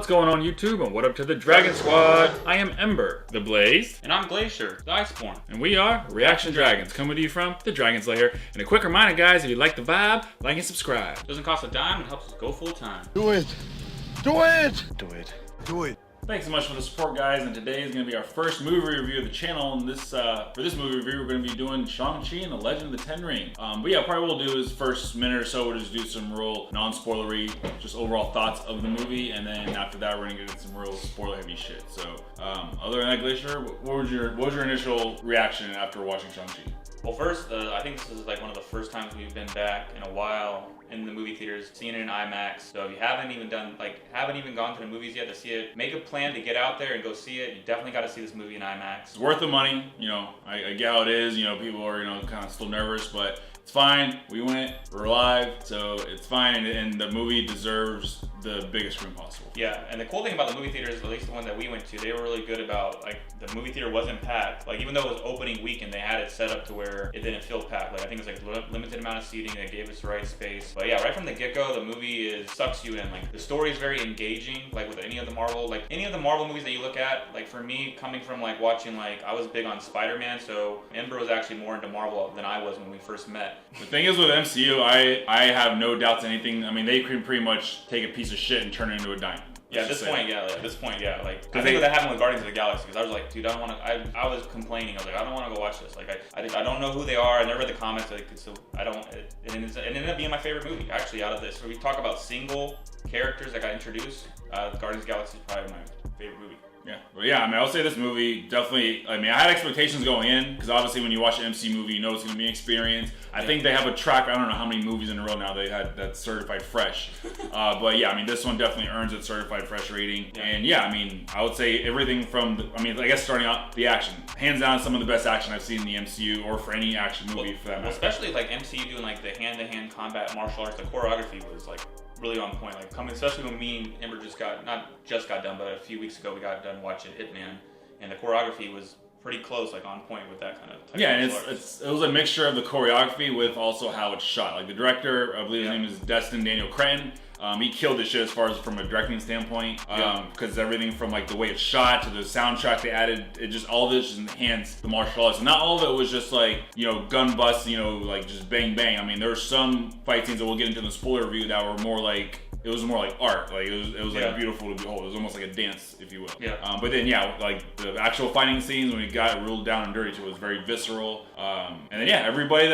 going on YouTube, and what up to the Dragon Squad? I am Ember, the Blaze, and I'm Glacier, the Iceborn, and we are Reaction Dragons, coming to you from the Dragon's Lair. And a quick reminder, guys, if you like the vibe, like and subscribe. Doesn't cost a dime and helps us go full time. Do it! Do it! Do it! Do it! Thanks so much for the support, guys, and today is going to be our first movie review of the channel. And for this movie review, we're going to be doing Shang-Chi and the Legend of the Ten Ring. But yeah, probably what we'll do is first minute or so, we'll just do some real non-spoilery, just overall thoughts of the movie, and then after that, we're going to get into some real spoiler-heavy shit. So, other than that, Glacier, what was your initial reaction after watching Shang-Chi? Well, first, I think this is like one of the first times we've been back in a while in the movie theaters, seeing it in IMAX. So if you haven't even gone to the movies yet to see it, make a plan to get out there and go see it. You definitely got to see this movie in IMAX. It's worth the money. You know, I get how it is. You know, people are, kind of still nervous, but it's fine. We went, we're live, so it's fine, and the movie deserves the biggest screen possible. Yeah, and the cool thing about the movie theaters, at least the one that we went to, they were really good about, like, the movie theater wasn't packed. Like, even though it was opening weekend, they had it set up to where it didn't feel packed. Like, I think it was like limited amount of seating, they gave us the right space. But yeah, right from the get-go, the movie sucks you in. Like, the story is very engaging, like with any of the Marvel movies that you look at. Like, for me, coming from like watching, like, I was big on Spider-Man, so Ember was actually more into Marvel than I was when we first met. The thing is with MCU, I have no doubts anything. I mean, they can pretty much take a piece of shit and turn it into a diamond. Yeah, at this point, yeah. Like, I think that happened with Guardians of the Galaxy, because I was like, dude, I don't want to. I was complaining. I was like, I don't want to go watch this. Like, I don't know who they are. I never read the comics, like, so I don't. It ended up being my favorite movie, actually, out of this. So we talk about single characters that got introduced. Guardians of the Galaxy is probably my favorite movie. Yeah, but yeah, I mean, I would say this movie definitely, I mean, I had expectations going in, because obviously when you watch an MC movie, you know it's going to be an experience. I think they have a track, I don't know how many movies in a row now they had that certified fresh. But yeah, I mean, this one definitely earns its certified fresh rating. Yeah. And yeah, I mean, I would say everything from, I guess starting out, the action. Hands down, some of the best action I've seen in the MCU, or for any action movie for that matter. Especially like MCU doing like the hand-to-hand combat martial arts, the choreography was like really on point. Like, especially when me and Ember not just got done, but a few weeks ago we got done watching Hitman, and the choreography was pretty close, like on point with that kind of type. Yeah, and it was a mixture of the choreography with also how it's shot. Like the director, I believe his name is Destin Daniel Cretton. He killed this shit as far as from a directing standpoint, because everything from like the way it's shot to the soundtrack they added, it just all this just enhanced the martial arts. And not all of it was just like, gun bust, like just bang bang. I mean, there were some fight scenes that we'll get into in the spoiler review that were more like, it was more like art. Like it was like beautiful to behold. It was almost like a dance, if you will. Yeah. But then like the actual fighting scenes when we got real down and dirty to it was very visceral. And then everybody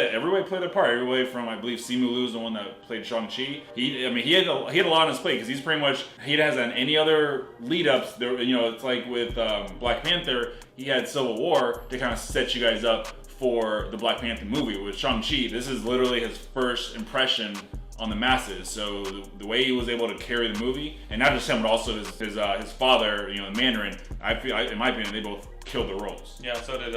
played their part. Everybody from, I believe, Simu Liu is the one that played Shang-Chi. He had a lot on his plate, because he's pretty much, he hasn't any other lead ups there. It's like with Black Panther, he had Civil War to kind of set you guys up for the Black Panther movie. With Shang-Chi, this is literally his first impression on the masses. So the way he was able to carry the movie, and not just him, but also his father, the Mandarin, I feel, in my opinion, they both killed the roles. Yeah, so did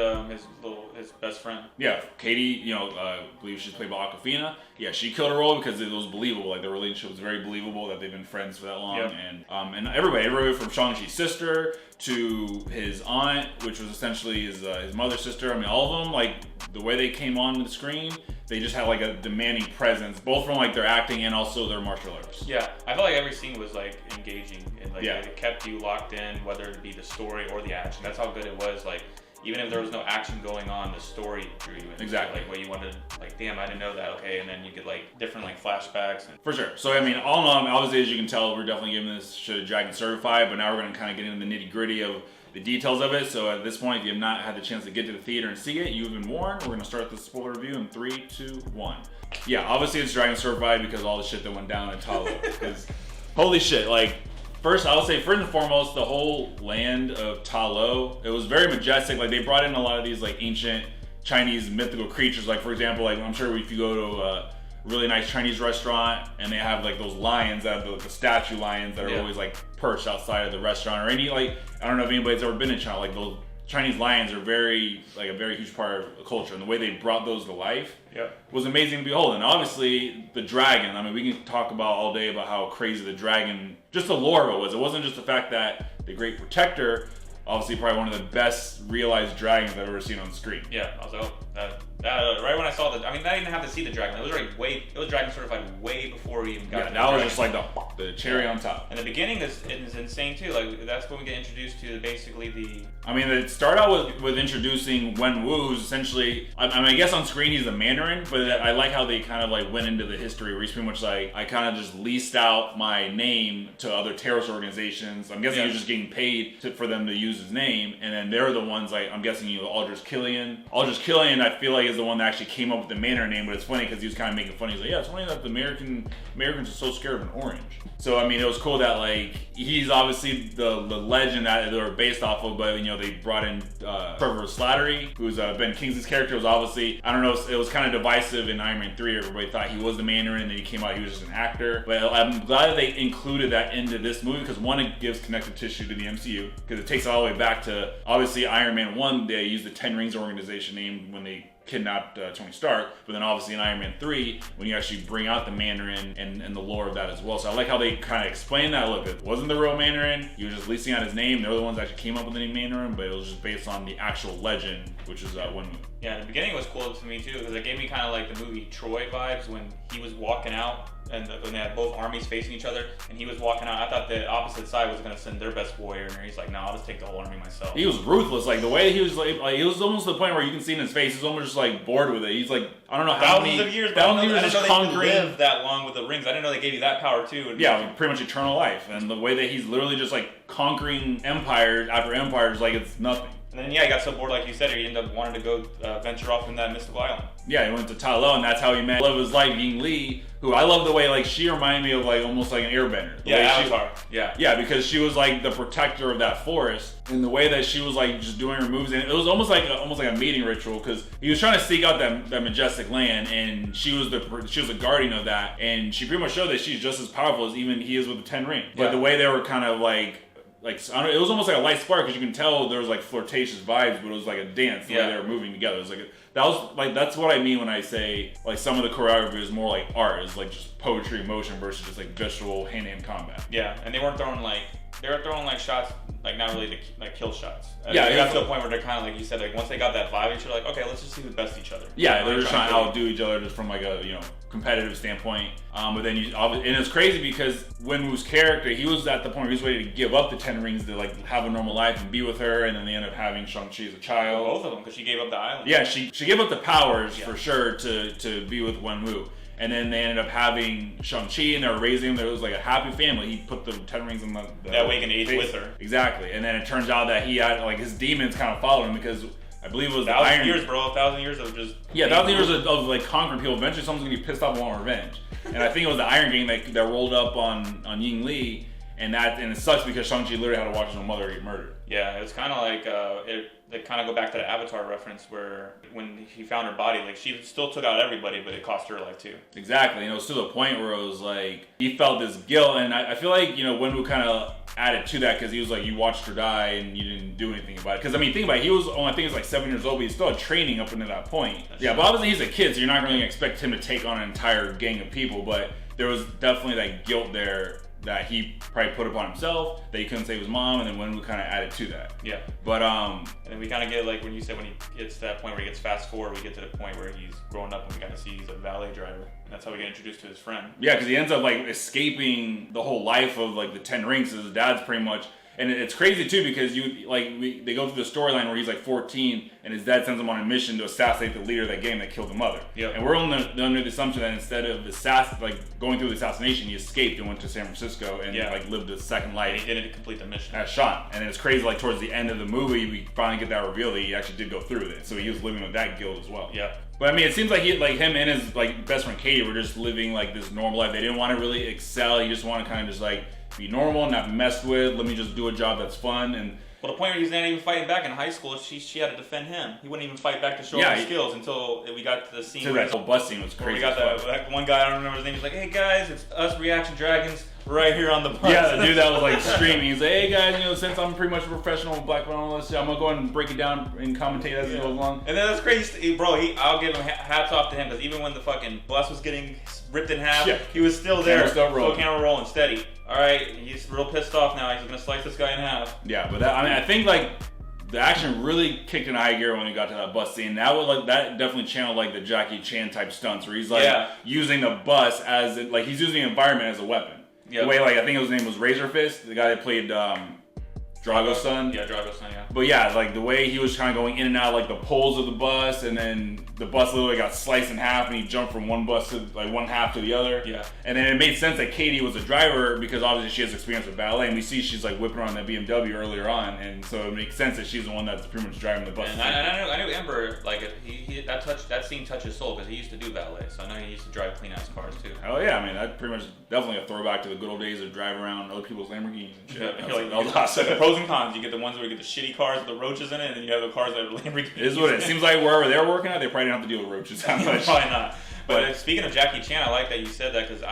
his best friend. Yeah, Katie, I believe she's played by Awkwafina. Yeah, she killed her role because it was believable. Like, the relationship was very believable, that they've been friends for that long. Yep. And everybody from Shang-Chi's sister to his aunt, which was essentially his mother's sister. I mean, all of them, like, the way they came on the screen, they just had like a demanding presence, both from like their acting and also their martial arts. Yeah, I felt like every scene was like engaging, and like it kept you locked in, whether it be the story or the action. That's how good it was. Like, even if there was no action going on, the story drew you in. Exactly. Like, where you wanted, like, damn, I didn't know that. Okay, and then you get like different like flashbacks. For sure. So I mean, all in all, obviously, as you can tell, we're definitely giving this shit a Dragon certified. But now we're gonna kind of get into the nitty gritty of the details of it. So at this point, if you have not had the chance to get to the theater and see it, you've been warned. We're gonna start the spoiler review in 3, 2, 1. Yeah, obviously it's Dragon certified because all the shit that went down in Ta Lo. Because holy shit, like, first, I would say, first and foremost, the whole land of Ta Lo, it was very majestic. Like, they brought in a lot of these like ancient Chinese mythical creatures. Like, for example, like, I'm sure if you go to a really nice Chinese restaurant and they have like those lions, that have the statue lions that are always like perched outside of the restaurant, or any, like, I don't know if anybody's ever been in China, like those Chinese lions are a very huge part of the culture, and the way they brought those to life was amazing to behold. And obviously the dragon, I mean, we can talk about all day about how crazy the dragon, just the lore of it was. It wasn't just the fact that the Great Protector, obviously probably one of the best realized dragons I've ever seen on screen. Yeah, I was like, right when I saw I didn't have to see the dragon. It was Dragon certified way before we even got to that was just like the The cherry on top. And the beginning is insane too. Like that's when we get introduced to basically the. I mean, it started out with introducing Wenwu, who's essentially. I guess on screen he's the Mandarin, but I like how they kind of like went into the history where he's pretty much like, I kind of just leased out my name to other terrorist organizations. I'm guessing he was just getting paid for them to use his name, and then they're the ones like, I'm guessing Aldrich Killian. Aldrich Killian, I feel like, is the one that actually came up with the Mandarin name, but it's funny because he was kind of making fun. He's like, yeah, it's funny that the Americans are so scared of an orange. So I mean, it was cool that like he's obviously the legend that they were based off of, but they brought in Trevor Slattery, who's Ben Kingsley's character. Was obviously, I don't know, it was kind of divisive in Iron Man 3. Everybody thought he was the Mandarin, and then he came out he was just an actor. But I'm glad that they included that into this movie because one, it gives connective tissue to the MCU because it takes it all the way back to obviously Iron Man 1. They used the Ten Rings organization name when they kidnapped Tony Stark, but then obviously in Iron Man 3, when you actually bring out the Mandarin and the lore of that as well. So I like how they kind of explain that. Look, it wasn't the real Mandarin. He was just leasing out his name. They're the ones that actually came up with the name Mandarin, but it was just based on the actual legend, which is Wenwu. Yeah, the beginning was cool to me too because it gave me kind of like the movie Troy vibes when he was walking out and when they had both armies facing each other and he was walking out. I thought the opposite side was going to send their best warrior, and he's like, no, I'll just take the whole army myself. He was ruthless. Like the way he was like it was almost to the point where you can see in his face, he's almost just like bored with it. He's like, I don't know how thousands of years, thousands of years just just conquering. They live that long with the rings. I didn't know they gave you that power too. Yeah, pretty much eternal life, and the way that he's literally just like conquering empire after empire is like it's nothing. And then he got so bored, like you said, he ended up wanting to go venture off in that mystical island. Yeah, he went to Ta Lo, and that's how he met love of his life, Ying Li, who I love the way like she reminded me of like almost like an airbender. Yeah, Avatar. Yeah, because she was like the protector of that forest, and the way that she was like just doing her moves, and it was almost like a mating ritual because he was trying to seek out that majestic land, and she was the guardian of that, and she pretty much showed that she's just as powerful as even he is with the Ten Rings. But the way they were kind of like I don't know, it was almost like a light spark because you can tell there was like flirtatious vibes, but it was like a dance the way they were moving together. It was like that's what I mean when I say like some of the choreography is more like art, is like just poetry, motion versus just like visual hand-to-hand combat. Yeah, and they were throwing shots like not really like kill shots. Yeah, it got to a point where they're kind of like you said, like once they got that vibe, you're like, okay, let's just see who's best each other. Yeah, they're just trying to outdo each other just from like a competitive standpoint. But then and it's crazy because Wenwu's character, he was at the point where he was ready to give up the Ten Rings to like have a normal life and be with her, and then they end up having Shang-Chi as a child. Both of them, because she gave up the island. Yeah, she gave up the powers for sure to be with Wenwu. And then they ended up having Shang-Chi, and they were raising him. There was like a happy family. He put the Ten Rings in that way he can age with her. Exactly. And then it turns out that he had like his demons kind of followed him because I believe it was 1,000 years, bro. 1,000 years of just 1,000 years of like conquering people. Eventually, someone's gonna be pissed off and want revenge. And I think it was the Iron Gang that rolled up on Ying Li, and it sucks because Shang-Chi literally had to watch his own mother get murdered. Yeah, it's kind of like they kind of go back to the Avatar reference where when he found her body, like she still took out everybody, but it cost her life too. Exactly, and it was to the point where it was like he felt this guilt, and I feel like Wenwu kind of added to that because he was like, you watched her die and you didn't do anything about it. Because I mean, think about it, he was I think he was like 7 years old, but he still had training up until that point. But obviously he's a kid, so you're not really gonna expect him to take on an entire gang of people. But there was definitely that guilt there that he probably put upon himself, that he couldn't save his mom, and then Wenwu kind of added to that. Yeah. But and then we kind of get like when you said when he gets to that point where he gets fast forward, we get to the point where he's growing up and we got to see he's a valet driver, and that's how we get introduced to his friend. Yeah, because he ends up like escaping the whole life of like the Ten Rings. His dad's pretty much. And it's crazy too because they go through the storyline where he's like 14 and his dad sends him on a mission to assassinate the leader of that gang that killed the mother. Yep. And we're under the assumption that instead of going through the assassination, he escaped and went to San Francisco and like lived a second life. And he didn't complete the mission. As Sean. And it's crazy, like towards the end of the movie, we finally get that reveal that he actually did go through it. So he was living with that guilt as well. Yeah. But I mean, it seems like him and his like best friend Katie were just living like this normal life. They didn't want to really excel. He just wanted to kind of just like be normal, not messed with. Let me just do a job that's fun. And well, the point where he's not even fighting back in high school, she had to defend him. He wouldn't even fight back to show his skills until we got to the scene. So that whole bus scene was crazy. We got that one guy, I don't remember his name. He's like, "Hey guys, it's us Reaction Dragons right here on the bus." Yeah, the dude that was like screaming. He's like, "Hey guys, since I'm pretty much a professional black belt and all this shit, I'm gonna go ahead and break it down and commentate as it goes along." And then that's crazy, bro. I'll give him hats off to him because even when the fucking bus was getting ripped in half, he was still there. Camera rolling steady. All right, he's real pissed off now. He's gonna slice this guy in half. Yeah, but I think like the action really kicked in high gear when we got to that bus scene. That definitely channeled like the Jackie Chan type stunts where he's like using the bus as he's using the environment as a weapon. Yeah. The way, like, I think his name was Razor Fist, the guy that played Drago's son. Yeah, Drago's son, yeah. But yeah, like the way he was kind of going in and out, like the poles of the bus, and then the bus literally got sliced in half, and he jumped from one bus to like one half to the other. Yeah. And then it made sense that Katie was a driver because obviously she has experience with ballet, and we see she's like whipping around that BMW earlier on, and so it makes sense that she's the one that's pretty much driving the bus. And I knew Ember, like that scene touched his soul because he used to do ballet, so I know he used to drive clean ass cars too. Oh yeah, I mean that pretty much definitely a throwback to the good old days of driving around other people's Lamborghinis and shit. Yeah, That's like, all the hot so the stuff. pros and cons. You get the ones where you get the shitty cars with the roaches in it, and then you have the cars that are Lamborghinis. It is what it seems like. Wherever they're working at, they probably don't have to deal with roaches that much. Probably not. But speaking of Jackie Chan, I like that you said that because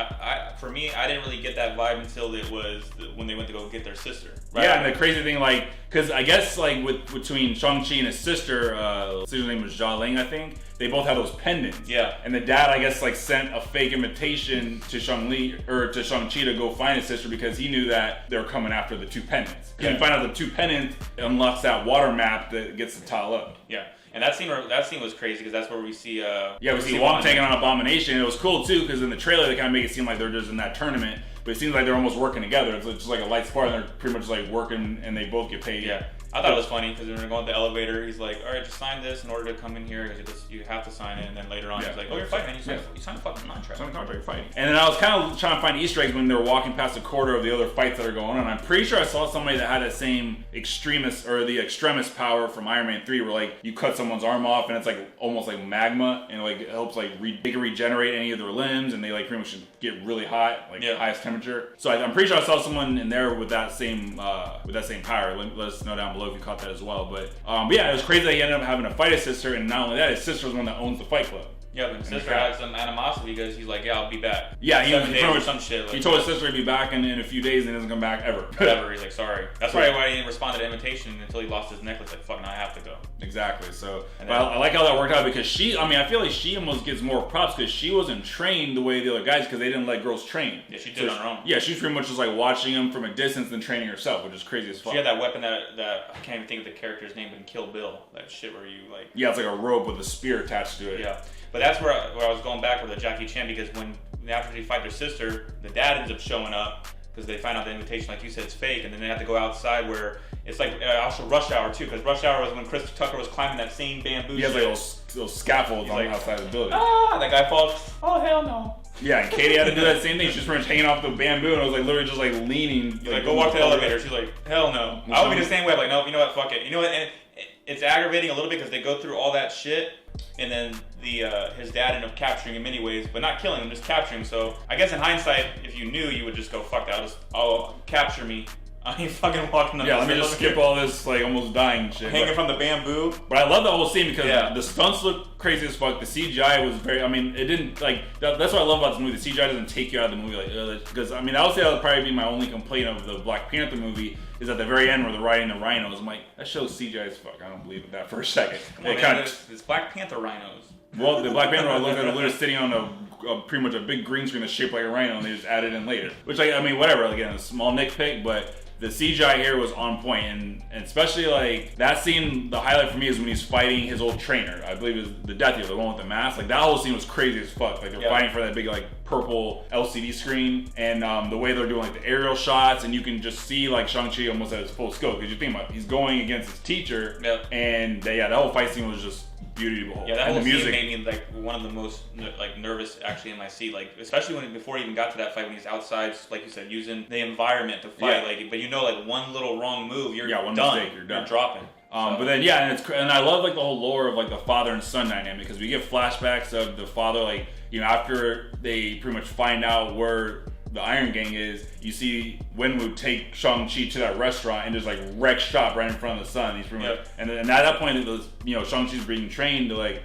for me, I didn't really get that vibe until it was when they went to go get their sister. Right? Yeah, and the crazy thing, like, because I guess, like, between Shang-Chi and his sister, sister's name was Jia Ling, I think, they both had those pendants. Yeah. And the dad, I guess, like, sent a fake invitation to Shang-Chi to go find his sister because he knew that they were coming after the two pendants. Yeah. And you find out the two pendants unlocks that water map that gets the tile up. Yeah. And that scene was crazy because that's where we see. We see Wong taking on Abomination. And it was cool too because in the trailer they kind of make it seem like they're just in that tournament, but it seems like they're almost working together. It's just like a light spar, and they're pretty much like working, and they both get paid. Yeah. I thought it was funny because when they're going up the elevator, he's like, "All right, just sign this in order to come in here because you have to sign it." And then later on, he's like, "Oh, you're fighting. You signed a fucking contract." Some contract fighting. And then I was kind of trying to find Easter eggs when they were walking past a quarter of the other fights that are going on. I'm pretty sure I saw somebody that had that same the extremist power from Iron Man 3, where like you cut someone's arm off and it's like almost like magma, and like it helps like they can regenerate any of their limbs, and they like pretty much get really hot, like highest temperature. So I'm pretty sure I saw someone in there with that same power. Let us know down below if you caught that as well. But yeah, it was crazy that he ended up having to fight his sister, and not only that, his sister was the one that owns the Fight Club. Yeah, but his sister had some animosity because he's like, "Yeah, I'll be back." Yeah, he or some shit. Like, he told his sister he'd be back in a few days, and he doesn't come back ever. Ever. He's like, "Sorry." That's probably why he didn't respond to the invitation until he lost his necklace. Like, fuck, now I have to go. Exactly. So, but I like how that worked out because I feel like she almost gets more props because she wasn't trained the way the other guys because they didn't let girls train. Yeah, she did it on her own. Yeah, she's pretty much just like watching him from a distance and training herself, which is crazy as fuck. She had that weapon that I can't even think of the character's name, but in Kill Bill, that shit where you like. Yeah, it's like a rope with a spear attached to it. Yeah, but that's where I was going back with the Jackie Chan because after they fight their sister, the dad ends up showing up because they find out the invitation, like you said, it's fake, and then they have to go outside where it's like also Rush Hour too, because Rush Hour was when Chris Tucker was climbing that same bamboo. He has like those scaffolds on the outside of the building. That guy falls. Oh hell no. Yeah, and Katie had to do that same thing. She was pretty much hanging off the bamboo, and I was like literally just like leaning. He's like, go walk to the elevator. She's like, hell no. I would be the same way. I'm like, no, you know what? Fuck it. You know what? And it's aggravating a little bit because they go through all that shit, and then his dad ended up capturing him anyways, but not killing him, just capturing him. So I guess in hindsight, if you knew, you would just go, fuck that. I'll capture me. I ain't fucking walking up. Yeah, let me just skip all this like almost dying shit. Hanging from the bamboo. But I love the whole scene because the stunts look crazy as fuck. The CGI was very. I mean, it didn't like. That's what I love about this movie. The CGI doesn't take you out of the movie like because I mean, I would say that would probably be my only complaint of the Black Panther movie is at the very end where they're riding the rhinos. I'm like, that shows CGI as fuck. I don't believe it that for a second. Come on, man, it's Black Panther rhinos. Well, the Black Panther looked like literally sitting on pretty much a big green screen that's shaped like a rhino, and they just added in later. Which I mean, whatever. Again, a small nitpick, but. The CGI here was on point, and especially like that scene, the highlight for me is when he's fighting his old trainer. I believe it was the Death Eater, the one with the mask. Like that whole scene was crazy as fuck. Like they're fighting for that big like purple LCD screen, and the way they're doing like the aerial shots, and you can just see like Shang-Chi almost at his full scope because you think about it, he's going against his teacher, and that whole fight scene was just beauty to behold. Yeah, that whole scene made me like one of the most like nervous actually in my seat. Like especially before he even got to that fight when he's outside, like you said, using the environment to fight. Like, but you know, like one little wrong move, you're one done. mistake, you're done. You're dropping. But then and I love like the whole lore of like the father and son dynamic because we get flashbacks of the father like after they pretty much find out where the Iron Gang is, you see Wenwu take Shang-Chi to that restaurant and just like wreck shop right in front of the son. He's pretty much, and at that point, it was, Shang-Chi's being trained to like,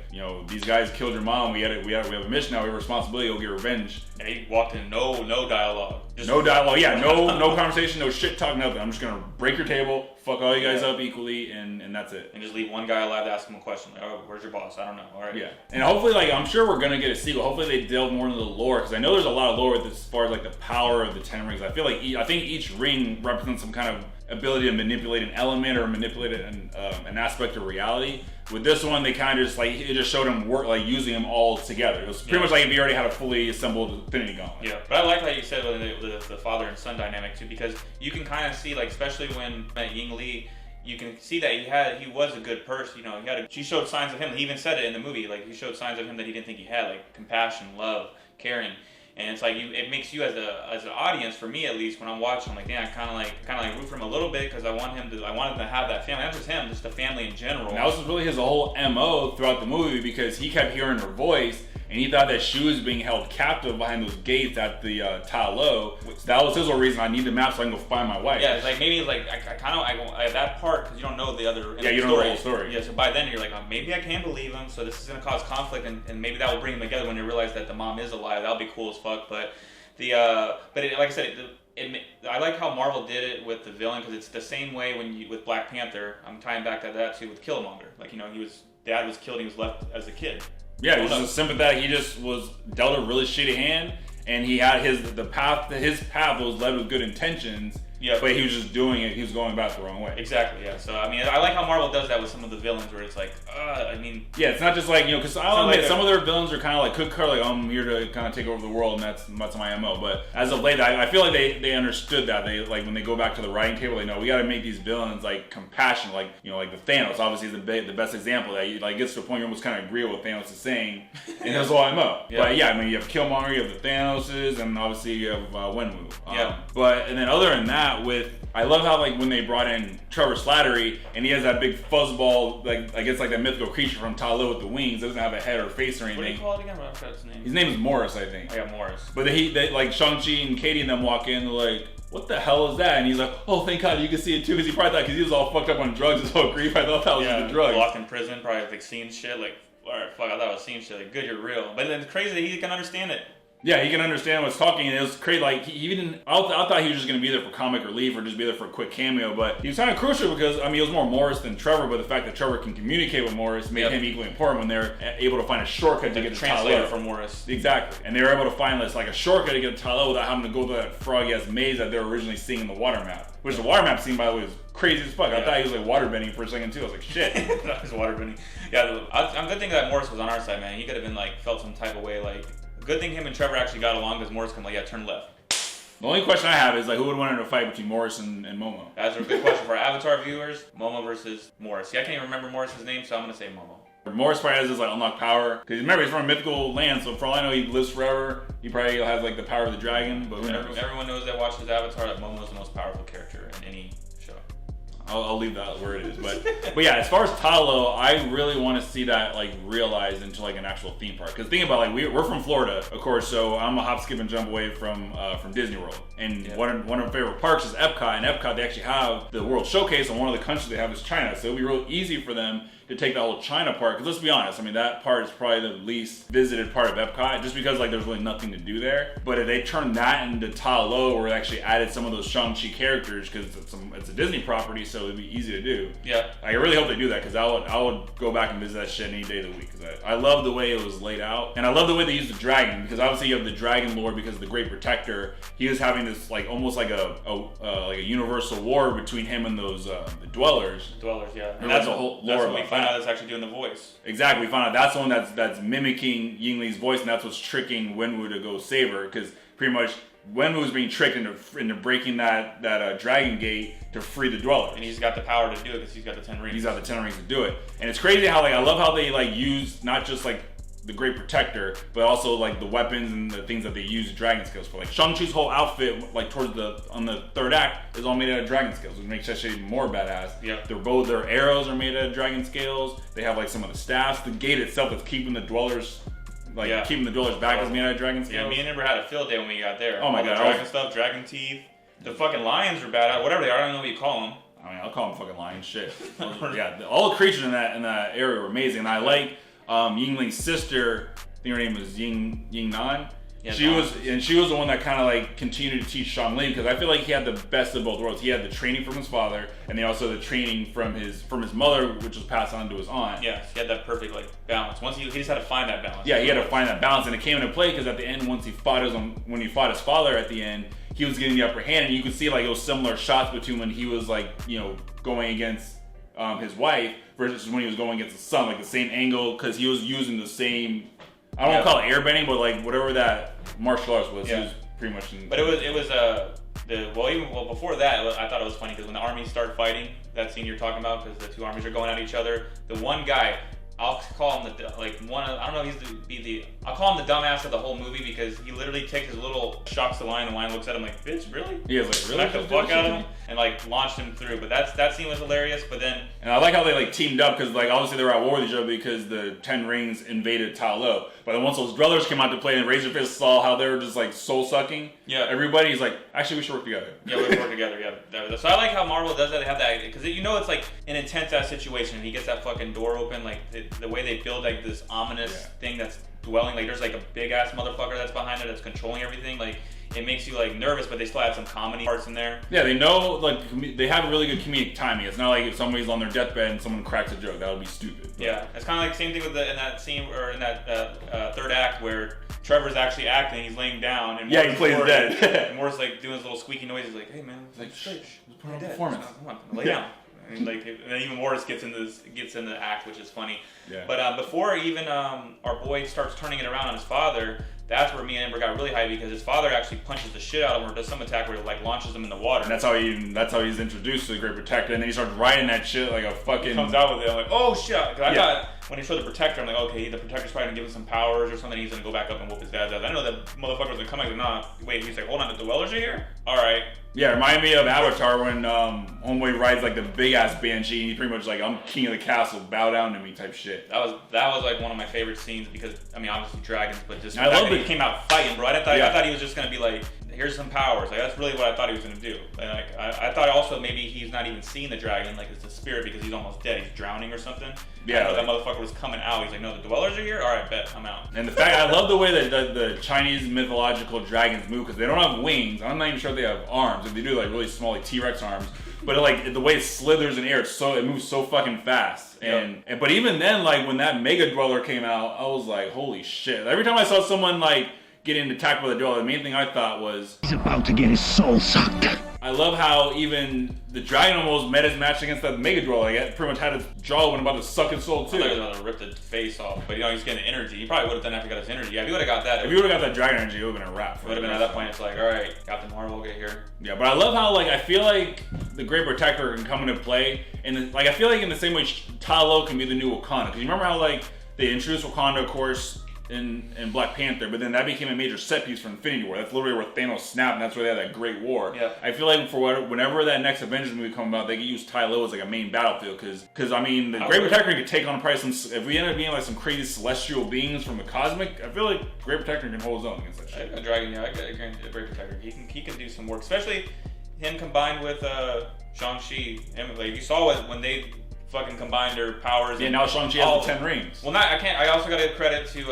these guys killed your mom. We have a mission now. We have a responsibility to go get revenge. And he walked in no dialogue. Just no dialogue. Yeah, no conversation, no shit talk, nothing. I'm just gonna break your table, fuck all you guys up equally, and that's it. And just leave one guy alive to ask him a question. Like, oh, where's your boss? I don't know. All right. Yeah. And hopefully, like, I'm sure we're gonna get a sequel. Hopefully, they delve more into the lore because I know there's a lot of lore as far as like the power of the 10 rings. I think each ring represents some kind of ability to manipulate an element or manipulate an aspect of reality. With this one, they kind of just like it just showed him work like using them all together. It was pretty much like if he already had a fully assembled Infinity Gauntlet. Yeah, but I like how you said the father and son dynamic too, because you can kind of see like especially when Ying Li. You can see that he was a good person, you know. She showed signs of him. He even said it in the movie. Like he showed signs of him that he didn't think he had, like compassion, love, caring. And it's like it makes you as an audience, for me at least, when I'm watching, I'm like, damn, I kind of like root for him a little bit because I wanted him to have that family, not just him, just the family in general. And that was really his whole MO throughout the movie because he kept hearing her voice. And he thought that she was being held captive behind those gates at the Ta Lo. So that was his whole reason. I need the map so I can go find my wife. Yeah, it's like maybe like I that part because you don't know the other. Yeah, you don't know the whole story. Yeah, so by then you're like, oh, maybe I can believe him. So this is gonna cause conflict, and maybe that will bring them together when they realize that the mom is alive. That'll be cool as fuck. But like I said, I like how Marvel did it with the villain because it's the same way with Black Panther. I'm tying back to that too with Killmonger. Like dad was killed. He was left as a kid. Yeah, he was just sympathetic. He just was dealt a really shitty hand, and he had his path was led with good intentions. Yeah, but he was just doing it. He was going about the wrong way. Exactly. Yeah. So I mean, I like how Marvel does that with some of the villains, where it's like, yeah, it's not just like because I'll admit some of their villains are kind of like cookie cutter, like I'm here to kind of take over the world, and that's my MO. But as of late, I feel like they understood that. They like when they go back to the writing table, they know we got to make these villains like compassionate, like like the Thanos. Obviously, is the best example that you like gets to the point you almost kind of agree with what Thanos is saying, and that's all MO. Yeah. But yeah, I mean, you have Killmonger, you have the Thanoses, and obviously you have Wenwu. And then other than that. I love how like when they brought in Trevor Slattery and he has that big fuzzball, like I guess like that mythical creature from Ta Lo with the wings. It doesn't have a head or face or anything. What do you call it again? I forgot his name. His name is Morris, I think. I got Morris. But they like Shang-Chi and Katie and them walk in, they're like, what the hell is that? And he's like, oh, thank God you can see it too, because he probably thought because he was all fucked up on drugs his whole grief. I thought that was the drugs. Locked in prison, probably like seeing shit like, alright, fuck, I thought I was seeing shit like, good, you're real. But then it's crazy that he can understand it. Yeah, he can understand what's talking, and it was crazy. Like he didn't. I thought he was just gonna be there for comic relief or just be there for a quick cameo, but he was kind of crucial because I mean he was more Morris than Trevor. But the fact that Trevor can communicate with Morris made him equally important when they're able to find a shortcut to get to translator for Morris. Exactly, and they were able to find this like a shortcut to get to Ta Lo without having to go through that froggy ass maze that they were originally seeing in the water map. Which the water map scene, by the way, was crazy as fuck. I thought he was like waterbending for a second too. I was like, shit. That was waterbending. Yeah, I'm good thing that Morris was on our side, man. He could have been like felt some type of way like. Good thing him and Trevor actually got along because Morris can turn left. The only question I have is like who would win in a fight between Morris and Momo? That's a good question for our Avatar viewers. Momo versus Morris. See, I can't even remember Morris's name, so I'm gonna say Momo. Morris probably has this like unlocked power because remember he's from a mythical land, so for all I know he lives forever. He probably has like the power of the dragon, but everyone knows that watches Avatar that Momo is the most powerful character in any show. I'll leave that where it is, but yeah, as far as Ta Lo, I really want to see that like realized into like an actual theme park. Because think about like we're from Florida, of course, so I'm a hop, skip, and jump away from Disney World. And one of my favorite parks is Epcot. And Epcot they actually have the World Showcase, and one of the countries they have is China. So it'll be real easy for them to take the whole China part. Because let's be honest, I mean that part is probably the least visited part of Epcot, just because like there's really nothing to do there. But if they turn that into Ta Lo, where they actually added some of those Shang-Chi characters, because it's a Disney property, so it'd be easy to do. Yeah. I really hope they do that because I would go back and visit that shit any day of the week because I love the way it was laid out, and I love the way they used the dragon because obviously you have the dragon lore because the Great Protector. He was having this like almost like a universal war between him and those the Dwellers. Dwellers, yeah. And that's a whole lore. That's when we find out that's actually doing the voice. Exactly, we found out that's the one that's mimicking Ying Li's voice, and that's what's tricking Wenwu to go save her because pretty much Wenwu was being tricked into breaking that dragon gate to free the Dweller. And he's got the power to do it because he's got the 10 rings. He's got the 10 rings to do it. And it's crazy how like I love how they like use not just like the Great Protector, but also like the weapons and the things that they use dragon scales for. Like Shang-Chi's whole outfit, like on the third act, is all made out of dragon scales, which makes that shit even more badass. Yeah. Their arrows are made out of dragon scales. They have like some of the staffs. The gate itself that's keeping the Dwellers keeping the Dwellers back is made out of dragon scales. Yeah, me and Amber had a field day when we got there. Oh my god. Dragon stuff, dragon teeth. The fucking lions are bad. Whatever they are, I don't know what you call them. I mean, I'll call them fucking lions. Shit. Yeah, all the creatures in that area were amazing. And I like Ying Li's sister. I think her name was Ying Nan. Yeah, she was the one that kind of like continued to teach Shang Li because I feel like he had the best of both worlds. He had the training from his father, and then also the training from his mother, which was passed on to his aunt. Yeah, he had that perfect like balance. Once he just had to find that balance. Yeah, he had to find that balance, and it came into play because at the end, when he fought his father at the end, he was getting the upper hand, and you could see like it was similar shots between when he was like, you know, going against his wife versus when he was going against the son, like the same angle, because he was using the same, I don't want to call it airbending, but like whatever that martial arts was, he was pretty much in. But it was before that, I thought it was funny because when the armies start fighting, that scene you're talking about, because the two armies are going at each other, the one guy, I'll call him I don't know, I'll call him the dumbass of the whole movie because he literally takes his little shocks the line, and the line looks at him like, bitch, really? Yeah, like, really? Smack the fuck out of him and like launched him through. But that scene was hilarious. But then, and I like how they like teamed up because like obviously they were at war with each other because the Ten Rings invaded Ta Lo. But then once those brothers came out to play and Razor Fist saw how they were just like soul sucking, everybody's like, actually we should work together. Yeah, we work together. Yeah. So I like how Marvel does that. They have that because you know it's like an intense ass situation. And he gets that fucking door open, like the way they build like this ominous thing that's dwelling. Like there's like a big ass motherfucker that's behind it that's controlling everything. Like it makes you like nervous, but they still have some comedy parts in there. Yeah, they know like they have really good comedic timing. It's not like if somebody's on their deathbed and someone cracks a joke, that would be stupid. But. Yeah, it's kind of like the same thing with in that scene or in that third act where Trevor's actually acting. He's laying down and he plays dead. And Moore's like doing his little squeaky noises, like, "Hey man, like shh, put on dead. performance. Come on, lay down." And like, and then even Morris gets in the act, which is funny. Yeah. But before even our boy starts turning it around on his father, that's where me and Amber got really high because his father actually punches the shit out of him or does some attack where he like launches him in the water. And that's how he's introduced to the Great Protector, and then he starts riding that shit like a fucking. He comes out with it, I'm like, oh shit! I thought when he showed the Protector, I'm like, okay, the Protector's probably gonna give him some powers or something. He's gonna go back up and whoop his dad's ass. I know that motherfucker was gonna come like, nah, wait. He's like, hold on, the Dwellers are here. All right. Yeah, it reminded me of Avatar when Homeboy rides like the big ass banshee and he pretty much like, I'm king of the castle, bow down to me type shit. That was like one of my favorite scenes because I mean obviously dragons, but just I love that he came out fighting, bro. I thought he was just gonna be like, here's some powers. Like that's really what I thought he was gonna do. And like I thought also maybe he's not even seeing the dragon, like it's the spirit because he's almost dead. He's drowning or something. Yeah, that motherfucker was coming out. He's like, no, the Dwellers are here. All right, bet I'm out. And the fact I love the way that the Chinese mythological dragons move because they don't have wings. I'm not even sure if they have arms. If they do, like really small, like T-Rex arms. But like the way it slithers in air, it moves so fucking fast. And but even then, like when that Mega Dweller came out, I was like, holy shit! Every time I saw someone like getting attacked by the Dweller, the main thing I thought was he's about to get his soul sucked. I love how even the dragon almost met his match against that Mega Dweller. Like, pretty much had his jaw when about to suck his soul too. I thought he was about to rip the face off, but he's getting the energy. He probably would have done after he got his energy. Yeah, if he would have got that. If he would have got that dragon energy, it would have been a wrap. It would have been at that point. It's like, all right, Captain Marvel, get here. Yeah, but I love how like I feel like the Great Protector can come into play, and like I feel like in the same way Ta Lo can be the new Wakanda. Because you remember how like they introduced Wakanda, of course, in Black Panther, but then that became a major set piece for Infinity War. That's literally where Thanos snapped, and that's where they had that great war. Yeah. I feel like whenever that next Avengers movie comes out, they could use Ta Lo as like a main battlefield, because I mean the Great Protector could take on probably some. If we end up being like some crazy celestial beings from the cosmic, I feel like Great Protector can hold his own against that shit. A dragon, yeah, I agree. The Great Protector, he can do some work, especially him combined with Shang-Chi. And like you saw it when they fucking combined their powers. Yeah, now Shang-Chi has the 10 rings. Well, I can't. I also got to give credit to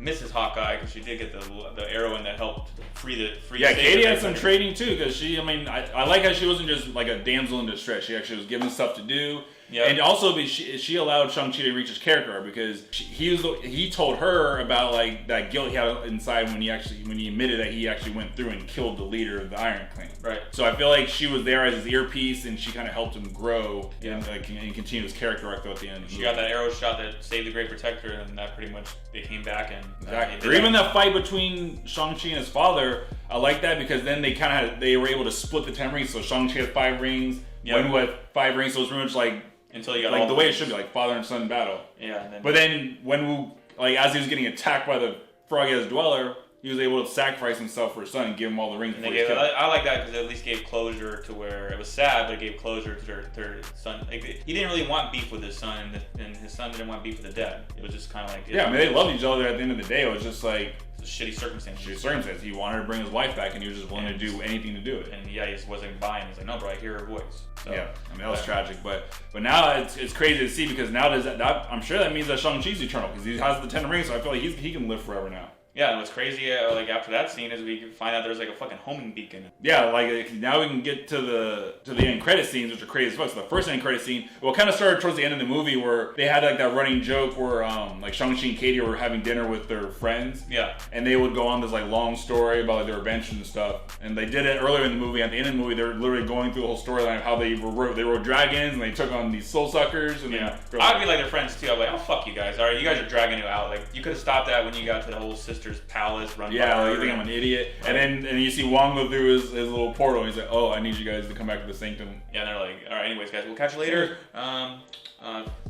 Mrs. Hawkeye because she did get the arrow and that helped free the. Yeah, Katie had some trading too because she. I mean, I like how she wasn't just like a damsel in distress. She actually was given stuff to do. Yep. And also, she allowed Shang-Chi to reach his character because he told her about like that guilt he had inside when he admitted that he actually went through and killed the leader of the Iron Clan. Right. So I feel like she was there as his earpiece and she kind of helped him grow and continue his character arc at the end. She got that arrow shot that saved the Great Protector, and that pretty much they came back and exactly. Or even that fight between Shang-Chi and his father. I like that because then they were able to split the 10 rings. So Shang-Chi had 5 rings. Wen had 5 rings. So it was pretty much like. Until you got like the way it should be, like father and son battle. Yeah. But then Wenwu, like as he was getting attacked by the frog-ass Dweller, he was able to sacrifice himself for his son and give him all the rings. I like that because it at least gave closure to where it was sad, but it gave closure to their son. Like, he didn't really want beef with his son, and his son didn't want beef with the dad. It was just kind of like I mean, they loved each other. At the end of the day, it was just like shitty circumstances. He wanted to bring his wife back, and he was just willing to do anything to do it. And he just wasn't buying. He's like, no, bro, I hear her voice. So, yeah, I mean that was tragic, but now it's crazy to see because now I'm sure that means that Shang-Chi's eternal because he has the 10 rings, so I feel like he can live forever now. Yeah, and what's crazy, like after that scene, is we can find out there's like a fucking homing beacon. Yeah, like now we can get to the end credit scenes, which are crazy as fuck. So the first end credit scene, well, kind of started towards the end of the movie where they had like that running joke where like Shang-Chi and Katie were having dinner with their friends. Yeah. And they would go on this like long story about like their adventures and stuff. And they did it earlier in the movie. At the end of the movie, they're literally going through the whole storyline of how they rode dragons and they took on these soul suckers. And yeah, I'd be like their friends too. I'd be like, oh fuck you guys. All right, you guys are dragging you out. Like you could have stopped that when you got to the whole sister's palace. Yeah, like, you think I'm an idiot. And then you see Wong go through his little portal and he's like, oh, I need you guys to come back to the sanctum. Yeah, and they're like, all right, anyways, guys, we'll catch you later.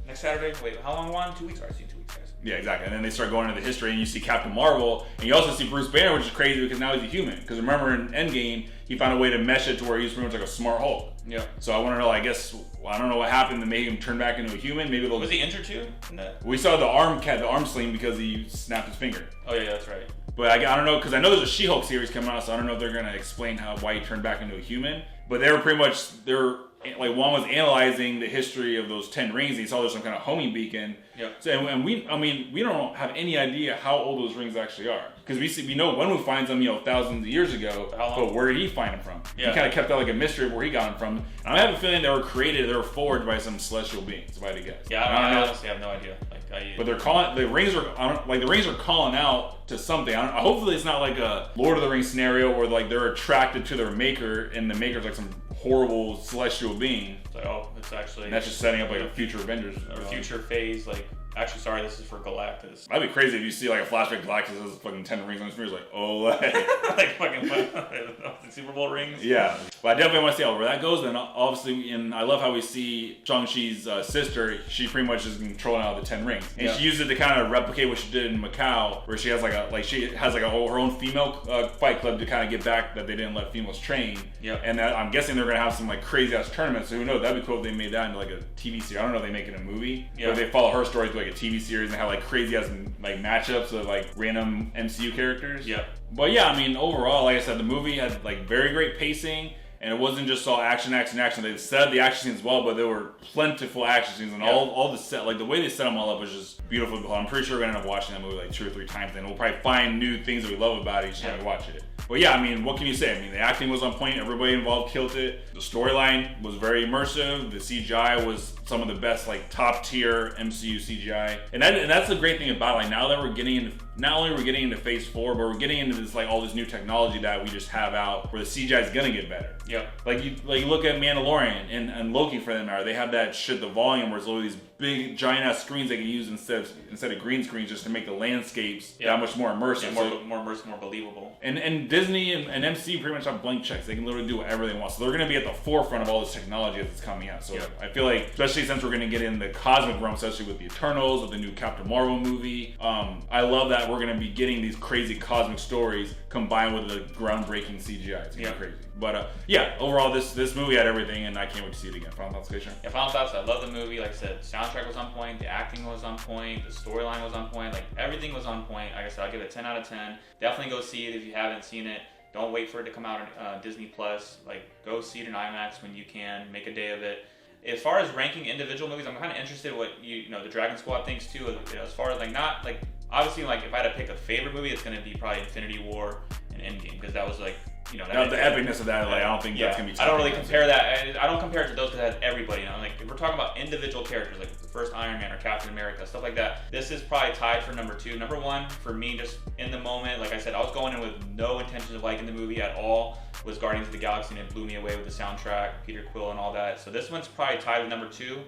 Next Saturday. Wait, how long on? 2 weeks? All right, see you in 2 weeks, guys. Yeah, exactly. And then they start going into the history and you see Captain Marvel and you also see Bruce Banner, which is crazy because now he's a human. Because remember in Endgame, he found a way to mesh it to where he was pretty much like a smart Hulk. Yeah. So I want to know, I don't know what happened to make him turn back into a human. Maybe they'll... Was he injured too? We saw the arm sling because he snapped his finger. Oh yeah, that's right. But I don't know, because I know there's a She-Hulk series coming out, so I don't know if they're going to explain why he turned back into a human. But they were like Wong was analyzing the history of those 10 rings. And he saw there's some kind of homing beacon. Yeah. So and we don't have any idea how old those rings actually are, because we know when we finds them, thousands of years ago. But where did he find them from? Yeah. He kind of kept that like a mystery of where he got them from. And I have a feeling they were forged by some celestial beings, if I had to guess. Yeah, I honestly have no idea. But they're calling the rings are calling out to something. Hopefully it's not like a Lord of the Rings scenario where like they're attracted to their maker and the maker's like some horrible celestial being. It's like, oh, it's actually... And that's just setting up like a future Avengers. Or future phase, like... Actually, sorry, this is for Galactus. That'd be crazy if you see like a flashback Galactus has fucking 10 rings on his finger. Like, oh, like fucking Super Bowl rings. Yeah, but I definitely want to see where that goes. And obviously, I love how we see Shang-Chi's sister. She pretty much is controlling all the 10 rings, and she used it to kind of replicate what she did in Macau, where she has her own female fight club to kind of get back that they didn't let females train. Yeah, and I'm guessing they're gonna have some like crazy ass tournaments. So who knows? That'd be cool if they made that into like a TV series. I don't know if they make it a movie, but they follow her story through like a TV series and have like crazy ass like matchups of like random MCU characters. Yeah. But yeah, I mean overall, like I said, the movie had like very great pacing, and it wasn't just all action. They set up the action scenes well, but there were plentiful action scenes, and all the set, like the way they set them all up was just beautiful. I'm pretty sure we're gonna end up watching that movie like 2 or 3 times, and we'll probably find new things that we love about it each time we watch it. But yeah, I mean, what can you say? I mean, the acting was on point. Everybody involved killed it. The storyline was very immersive. The CGI was some of the best, like top tier MCU CGI. And that's the great thing about it. Like now that we're getting into, not only are we getting into Phase 4, but we're getting into this like all this new technology that we just have out, where the CGI is gonna get better. Yeah. Like you look at Mandalorian and Loki for that matter. They have that shit, the volume, where it's literally these big giant ass screens they can use instead of green screens just to make the landscapes that much more immersive. Yeah, more immersive, more believable. And Disney and MC pretty much have blank checks. They can literally do whatever they want. So they're going to be at the forefront of all this technology as it's coming out. So I feel like, especially since we're going to get in the cosmic realm, especially with the Eternals, with the new Captain Marvel movie, I love that we're going to be getting these crazy cosmic stories combined with the groundbreaking CGI. It's going to be crazy. But overall, this movie had everything, and I can't wait to see it again. Final thoughts, Glacier? Yeah, final thoughts. I love the movie. Like I said, the soundtrack was on point, the acting was on point, the storyline was on point. Like everything was on point. Like I said, I'll give it a 10 out of 10. Definitely go see it if you haven't seen it. Don't wait for it to come out on Disney Plus. Like go see it in IMAX when you can. Make a day of it. As far as ranking individual movies, I'm kind of interested in what the Dragon Squad thinks too. As far as not obviously if I had to pick a favorite movie, it's gonna be probably Infinity War and Endgame, because that was the epicness of that. I don't think that's gonna be. I don't really compare that. I don't compare it to those because it has everybody. If we're talking about individual characters, like the first Iron Man or Captain America, stuff like that, this is probably tied for number 2. Number 1 for me, just in the moment. Like I said, I was going in with no intention of liking the movie at all. Was Guardians of the Galaxy, and it blew me away with the soundtrack, Peter Quill, and all that. So this one's probably tied with number 2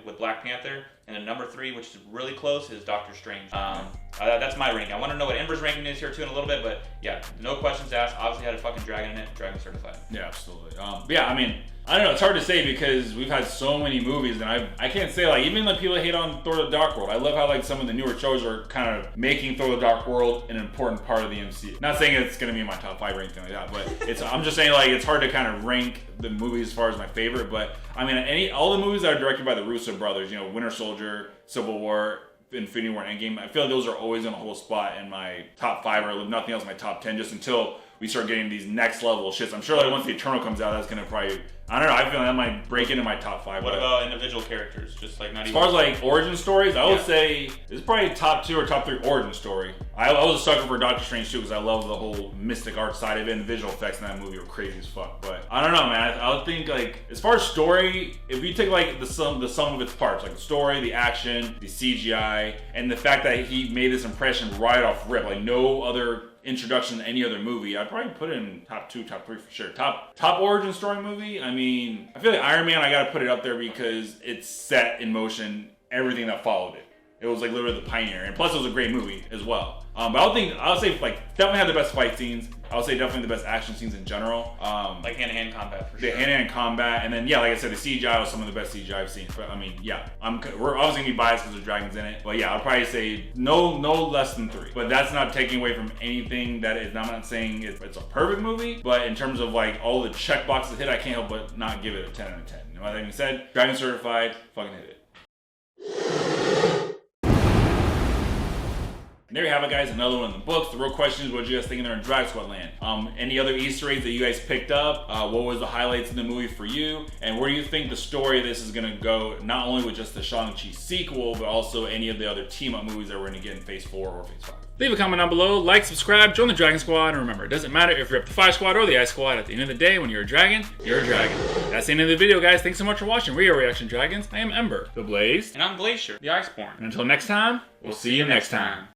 with Black Panther, and then number 3, which is really close, is Doctor Strange. That's my ranking. I want to know what Ember's ranking is here too in a little bit, but yeah, no questions asked. Obviously had a fucking dragon in it, dragon certified. Yeah, absolutely. I mean, I don't know, it's hard to say because we've had so many movies, and I can't say even people hate on Thor: The Dark World. I love how some of the newer shows are kind of making Thor: The Dark World an important part of the MCU. Not saying it's gonna be in my top 5 or anything like that, but I'm just saying it's hard to kind of rank the movies as far as my favorite. But I mean, all the movies that are directed by the Russo brothers, Winter Soldier, Civil War, Infinity War, and Endgame, I feel like those are always in a whole spot in my top 5, or if nothing else, my top 10, just until we start getting these next level shits. I'm sure like once the Eternal comes out, that's gonna probably, I don't know, I feel like that might break into my top 5. What about individual characters? Just like not as even. far as like origin stories, I would say this is probably top 2 or top 3 origin story. I was a sucker for Doctor Strange too because I love the whole mystic art side of it, and the visual effects in that movie were crazy as fuck. But I don't know, man. I would think like as far as story, if you take like the sum of its parts, like the story, the action, the CGI, and the fact that he made this impression right off rip, like no other introduction to any other movie, I'd probably put it in top 2, top 3 for sure. Top origin story movie. I mean, I feel like Iron Man, I gotta put it up there because it set in motion everything that followed it. It was like literally the pioneer, and plus it was a great movie as well. But I would say like definitely had the best fight scenes. I would say definitely the best action scenes in general. Like hand-to-hand combat for sure. The hand-to-hand combat, and then yeah, like I said, the CGI was some of the best CGI I've seen. But I mean, yeah, we're obviously gonna be biased because there's dragons in it. But yeah, I'll probably say no less than 3. But that's not taking away from anything that is. I'm not saying it's a perfect movie, but in terms of like all the check boxes hit, I can't help but not give it a 10 out of 10. You know what I mean? Said Dragon certified, fucking hit it. And there you have it, guys. Another one in the books. The real question is, what did you guys think there in Dragon Squad Land? Any other Easter eggs that you guys picked up? What was the highlights in the movie for you? And where do you think the story of this is going to go, not only with just the Shang-Chi sequel, but also any of the other team-up movies that we're going to get in Phase 4 or Phase 5? Leave a comment down below, like, subscribe, join the Dragon Squad, and remember, it doesn't matter if you're up to 5 Squad or the Ice Squad. At the end of the day, when you're a dragon, you're a dragon. That's the end of the video, guys. Thanks so much for watching. We are Reaction Dragons. I am Ember, the Blaze, And I'm Glacier, the Iceborn. and until next time, we'll see you next time.